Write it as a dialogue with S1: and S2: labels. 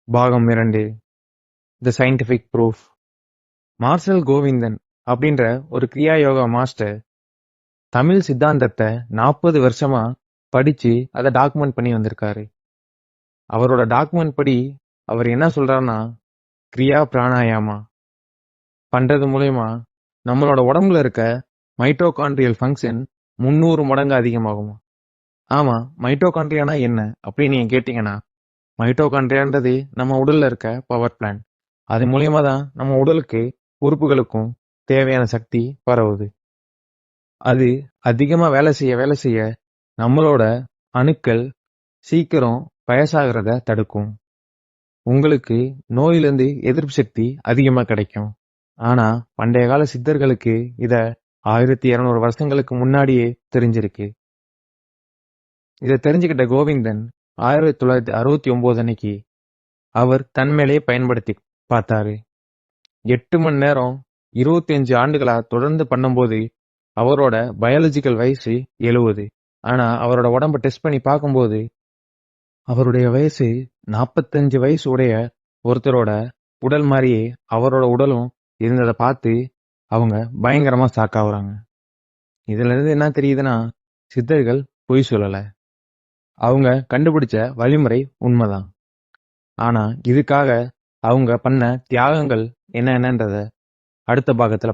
S1: பாகம் 2 the scientific proof. Marshall Govindan அப்படின்ற ஒரு கிரியா யோகா மாஸ்டர் தமிழ் சித்தாந்தத்தை 40 வருஷமா படிச்சு அதை டாக்குமெண்ட் பண்ணி வந்திருக்காரு. அவரோட டாக்குமெண்ட் படி அவர் என்ன சொல்றாருன்னா, கிரியா பிராணாயாமா பண்றது மூலயமா நம்மளோட உடம்புல இருக்க மைட்டோகாண்ட்ரியல் ஃபங்க்ஷன் 300 மடங்கு அதிகமாகும். ஆமா, மைட்டோகாண்ட்ரியானா என்ன அப்படின்னு நீங்க கேட்டீங்கன்னா, மைட்டோகாண்ட்ரியான்றது நம்ம உடல்ல இருக்க பவர் பிளான்ட். அது மூலியமா தான் நம்ம உடலுக்கு உறுப்புகளுக்கும் தேவையான சக்தி பரவுது. அது அதிகமா வேலை செய்ய நம்மளோட அணுக்கள் சீக்கிரம் வயசாகிறத தடுக்கும். உங்களுக்கு நோயிலிருந்து எதிர்ப்பு சக்தி அதிகமா கிடைக்கும். ஆனா பண்டைய கால சித்தர்களுக்கு இத 1200 வருஷங்களுக்கு முன்னாடியே தெரிஞ்சிருக்கு. இதை தெரிஞ்சுக்கிட்ட கோவிந்தன் 1969 அன்னைக்கு அவர் தன்மேலே பயன்படுத்தி பார்த்தாரு. 8 மணி நேரம் 25 ஆண்டுகளா தொடர்ந்து பண்ணும்போது அவரோட பயாலஜிக்கல் வயசு 70. ஆனா அவரோட உடம்ப டெஸ்ட் பண்ணி பார்க்கும்போது அவருடைய வயசு 45 வயசு உடைய ஒருத்தரோட உடல் மாதிரியே அவரோட உடலும் இருந்ததை பார்த்து அவங்க பயங்கரமா ஷாக் ஆகுறாங்க. இதுல இருந்து என்ன தெரியுதுன்னா, சித்தர்கள் பொய் சொல்லல. அவங்க கண்டுபிடிச்ச வழிமுறை உண்மைதான். ஆனா இதுக்காக அவங்க பண்ண தியாகங்கள் என்னன்றத அடுத்த பாகத்துல